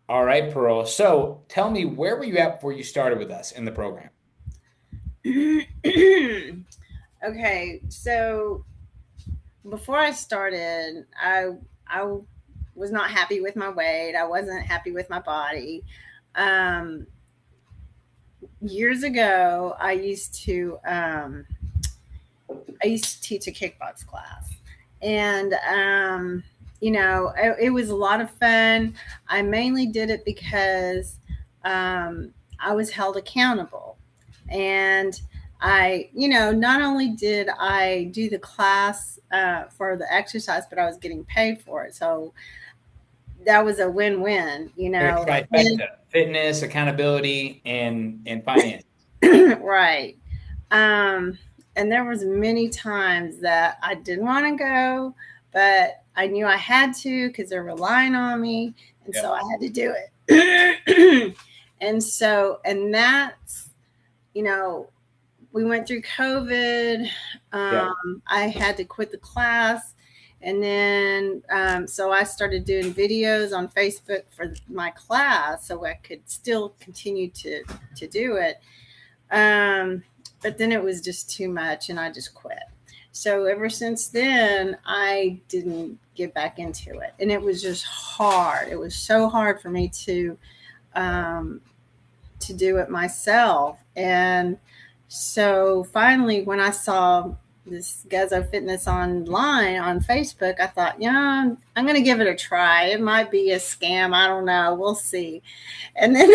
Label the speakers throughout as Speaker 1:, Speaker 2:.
Speaker 1: All right, Pearl. So tell me, where were you at before you started with us in the program?
Speaker 2: Okay, so before I started, I was not happy with my weight. I wasn't happy with my body. Um, Years ago, I used to teach a kickbox class, and it was a lot of fun. I mainly did it because um, I was held accountable, and not only did I do the class for the exercise, but I was getting paid for it. So that was a win-win,
Speaker 1: Your
Speaker 2: And
Speaker 1: trifecta: fitness, accountability, and finance.
Speaker 2: right. Um, and there was many times that I didn't want to go, but I knew I had to because they're relying on me, and so
Speaker 1: Yep.
Speaker 2: I had to do it. And that's you know we went through COVID.
Speaker 1: Yep.
Speaker 2: I had to quit the class. And then, so I started doing videos on Facebook for my class so I could still continue to do it. Um, but then it was just too much and I just quit. So ever since then, I didn't get back into it. And it was just hard. It was so hard for me um, to do it myself. And so finally, when I saw this Guzzo Fitness online on Facebook, I thought, yeah, I'm going to give it a try. It might be a scam. I don't know. We'll see. And then,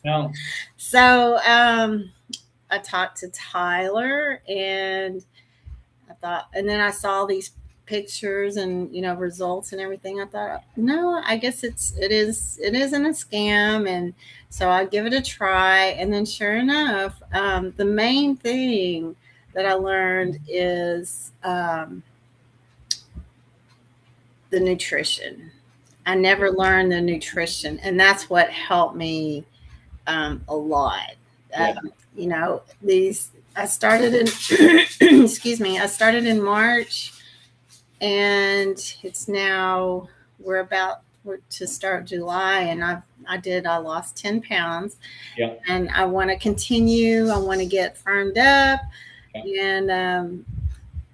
Speaker 1: No.
Speaker 2: so I talked to Tyler and I thought, and then I saw these pictures and results and everything. I thought, no, I guess it isn't a scam, and so I give it a try. And then, sure enough, the main thing that I learned is the nutrition. I never learned the nutrition, and that's what helped me a lot.
Speaker 1: Yeah.
Speaker 2: These I started in excuse me. I started in March, and it's now we're to start July, and I lost 10 pounds,
Speaker 1: Yep.
Speaker 2: and I want to continue. I want to get firmed up,
Speaker 1: Yep.
Speaker 2: and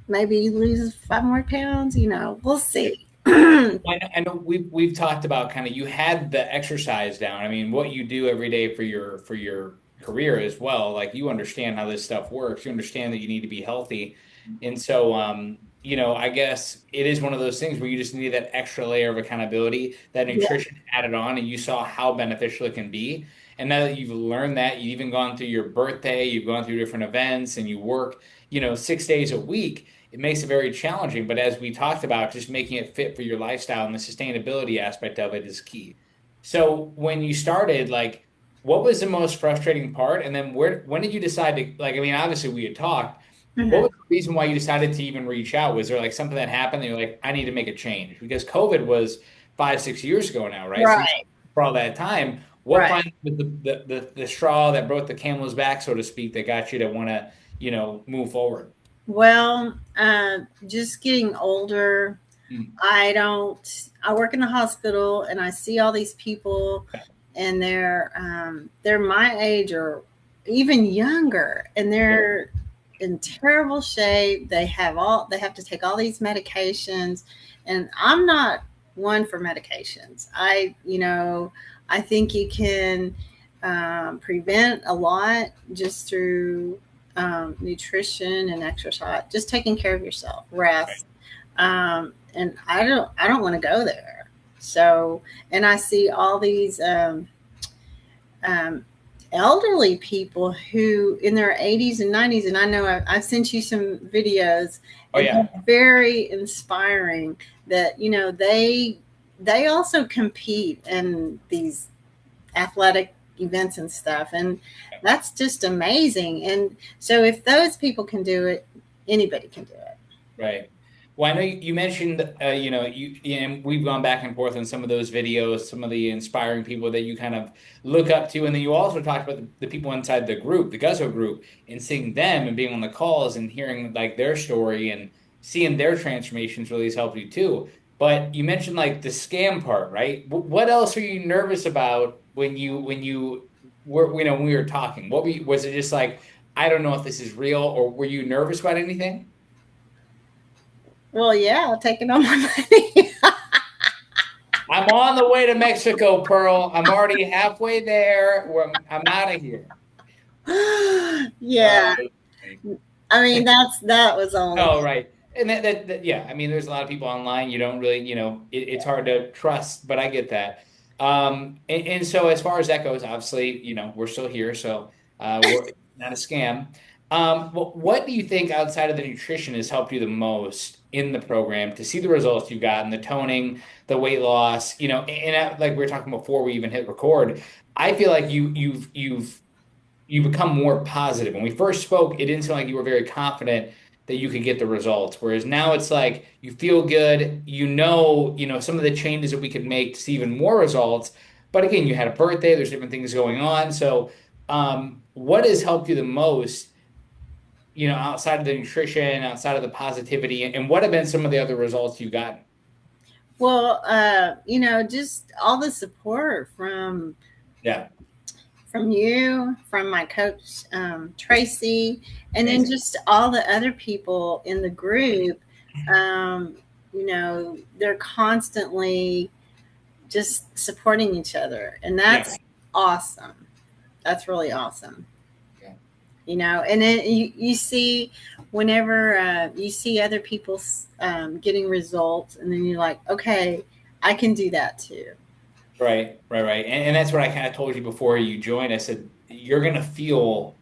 Speaker 2: maybe lose 5 more pounds. We'll see. Yeah.
Speaker 1: I know we've talked about kind of, you had the exercise down. I mean, what you do every day for your career as well. Like, you understand how this stuff works. You understand that you need to be healthy, and so I guess it is one of those things where you just need that extra layer of accountability, that nutrition added on, and you saw how beneficial it can be. And now that you've learned that, you've even gone through your birthday, you've gone through different events, and you work, 6 days a week, it makes it very challenging. But as we talked about, just making it fit for your lifestyle and the sustainability aspect of it is key. So when you started, like, what was the most frustrating part? And then when did you decide to, like, I mean, obviously we had talked. What
Speaker 2: Mhm.
Speaker 1: was the reason why you decided to even reach out? Was there like something that happened that you're like, I need to make a change? Because COVID was 5, 6 years ago now, right? So you,
Speaker 2: Right,
Speaker 1: for all that time, what
Speaker 2: right.
Speaker 1: finally was the straw that broke the camel's back, so to speak, that got you to want to, move forward?
Speaker 2: Well, just getting older.
Speaker 1: Mm.
Speaker 2: I don't. I work in the hospital, and I see all these people, and they're my age or even younger, and
Speaker 1: Yeah.
Speaker 2: they're in terrible shape. They have to take all these medications, and I'm not one for medications. I think you can prevent a lot just through nutrition and exercise, just taking care of yourself,
Speaker 1: Right.
Speaker 2: rest, and I don't want to go there. So, and I see all these um, elderly people who in their 80s and 90s, and I know I've sent you some videos,
Speaker 1: Oh
Speaker 2: and
Speaker 1: yeah.
Speaker 2: they're very inspiring. That they also compete in these athletic events and stuff, and that's just amazing. And so, if those people can do it, anybody can do it.
Speaker 1: Right. Well, I know you mentioned, and we've gone back and forth on some of those videos, some of the inspiring people that you kind of look up to. And then you also talked about the people inside the group, the Guzzo group, and seeing them and being on the calls and hearing like their story and seeing their transformations really has helped you too. But you mentioned like the scam part, right? What else are you nervous about when you were, when we were talking? Was it just like, I don't know if this is real, or were you nervous about anything?
Speaker 2: Well, yeah, taking all my money.
Speaker 1: I'm on the way to Mexico, Pearl. I'm already halfway there. I'm out of here.
Speaker 2: Yeah.
Speaker 1: Uh,
Speaker 2: I mean, that was only.
Speaker 1: Oh, right. And yeah, I mean, there's a lot of people online. You don't really, it's hard to trust, but I get that. And so as far as that goes, obviously, we're still here, so we're not a scam. What do you think outside of the nutrition has helped you the most in the program to see the results you've gotten, the toning, the weight loss, like we were talking before we even hit record, I feel like you become more positive. When we first spoke, it didn't seem like you were very confident that you could get the results. Whereas now it's like you feel good, some of the changes that we could make to see even more results. But again, you had a birthday, there's different things going on. So, what has helped you the most, outside of the nutrition, outside of the positivity, and what have been some of the other results you've gotten?
Speaker 2: Well, just all the support
Speaker 1: Yeah,
Speaker 2: from you, from my coach, Tracy, and then
Speaker 1: amazing.
Speaker 2: just all the other people in the group. They're constantly just supporting each other. And
Speaker 1: Yeah,
Speaker 2: that's awesome. That's really awesome.
Speaker 1: yeah,
Speaker 2: And then you see whenever you see other people getting results, and then you're like, okay, I can do that too.
Speaker 1: right. And that's what I kind of told you before you joined. I said, you're going to feel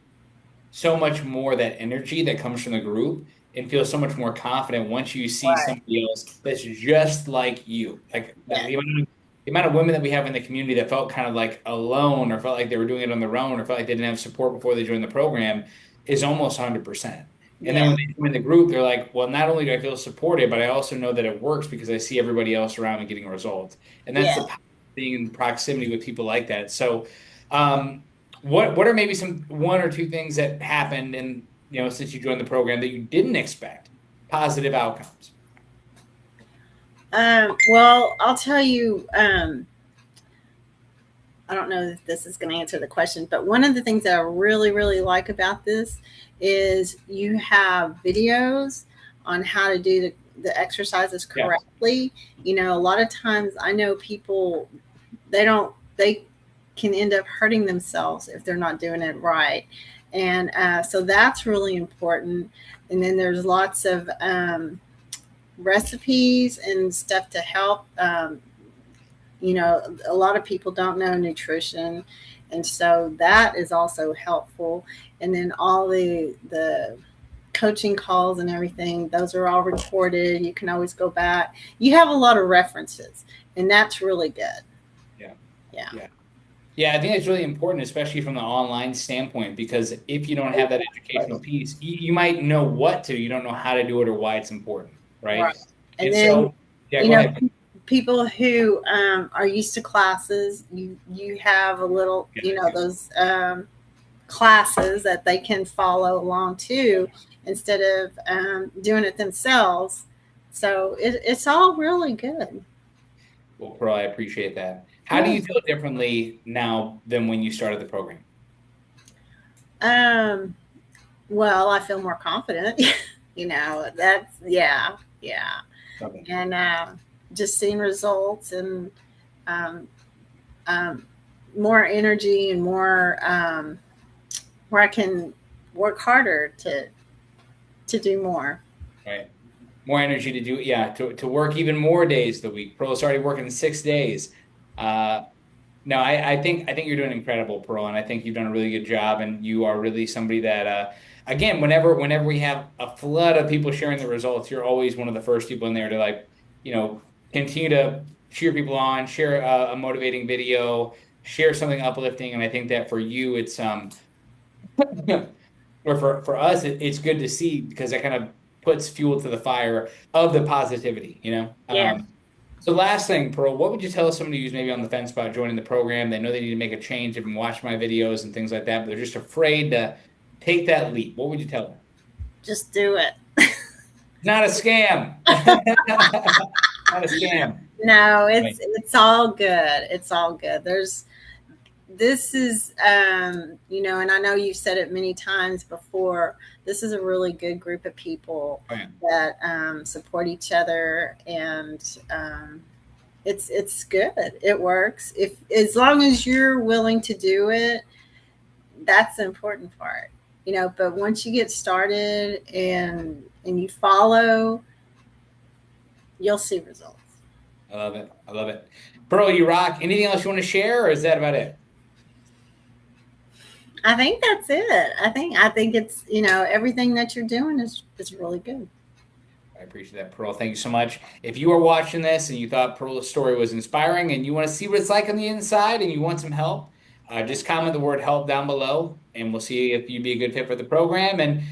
Speaker 1: so much more that energy that comes from the group and feel so much more confident once you see
Speaker 2: Right.
Speaker 1: somebody else that's just like you. Like
Speaker 2: Yeah.
Speaker 1: the amount of women that we have in the community that felt kind of like alone or felt like they were doing it on their own or felt like they didn't have support before they joined the program is almost 100%. And then
Speaker 2: Yeah.
Speaker 1: when they join the group, they're like, well, not only do I feel supported, but I also know that it works because I see everybody else around me getting results. And that's
Speaker 2: Yeah.
Speaker 1: the power of being in proximity with people like that. So, um, what are maybe some one or two things that happened and since you joined the program that you didn't expect positive outcomes?
Speaker 2: Well, I'll tell you. I don't know if this is going to answer the question, but one of the things that I really, really like about this is you have videos on how to do the exercises
Speaker 1: Yeah,
Speaker 2: correctly. A lot of times I know people, they can end up hurting themselves if they're not doing it right. And so that's really important. And then there's lots of recipes and stuff to help. A lot of people don't know nutrition, and so that is also helpful. And then all the coaching calls and everything, those are all recorded. You can always go back. You have a lot of references, and that's really good.
Speaker 1: yeah,
Speaker 2: Yeah.
Speaker 1: yeah. Yeah, I think it's really important, especially from the online standpoint, because if you don't have that educational piece, you might know what to, you don't know how to do it or why it's important,
Speaker 2: Right.
Speaker 1: right?
Speaker 2: And
Speaker 1: And
Speaker 2: then,
Speaker 1: so, yeah,
Speaker 2: you
Speaker 1: go
Speaker 2: know,
Speaker 1: ahead.
Speaker 2: people who are used to classes, you have a little,
Speaker 1: Gotcha.
Speaker 2: those classes that they can follow along too instead of doing it themselves. So it's all really good.
Speaker 1: Well, Pearl, I appreciate that. How do
Speaker 2: Yeah.
Speaker 1: you feel differently now than when you started the program?
Speaker 2: Um, well, I feel more confident. That's, yeah, yeah.
Speaker 1: Okay.
Speaker 2: And just seeing results and um, um, more energy and more where I can work harder to do more.
Speaker 1: Right. More energy to do, yeah, to work even more days of the week. Pearl's already working 6 days. Uh, no, I think you're doing incredible, Pearl, and I think you've done a really good job, and you are really somebody that, again, whenever we have a flood of people sharing the results, you're always one of the first people in there to like, you know, continue to cheer people on, share a motivating video, share something uplifting, and I think that for you, it's or for us, it's good to see because that kind of puts fuel to the fire of the positivity, you know?
Speaker 2: Yeah.
Speaker 1: So last thing, Pearl, what would you tell somebody who's maybe on the fence about joining the program? They know they need to make a change. They've been watching my videos and things like that, but they're just afraid to take that leap. What would you tell them?
Speaker 2: Just do it.
Speaker 1: It's not a scam. Not a scam.
Speaker 2: No,
Speaker 1: Right.
Speaker 2: it's all good. It's all good. There's this is you know, and I know you've said it many times before, this is a really good group of people
Speaker 1: Oh, yeah.
Speaker 2: that support each other, and it's good. It works. If as long as you're willing to do it, that's the important part. You know, but once you get started and you follow, you'll see results.
Speaker 1: I love it. I love it. Pearl, you rock. Anything else you want to share, or is that about it?
Speaker 2: I think that's it. I think it's, you know, everything that you're doing is really good.
Speaker 1: I appreciate that, Pearl. Thank you so much. If you are watching this and you thought Pearl's story was inspiring and you want to see what it's like on the inside and you want some help, just comment the word help down below and we'll see if you'd be a good fit for the program. And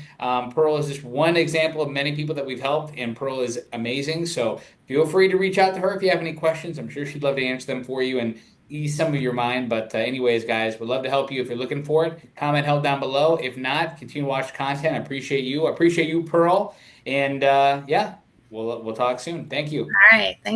Speaker 1: Pearl is just one example of many people that we've helped, and Pearl is amazing. So feel free to reach out to her if you have any questions. I'm sure she'd love to answer them for you and ease some of your mind. But, anyways, guys, we'd love to help you if you're looking for it. Comment help down below. If not, continue to watch the content. I appreciate you. I appreciate you, Pearl. And yeah, we'll talk soon. Thank you.
Speaker 2: All right. Thank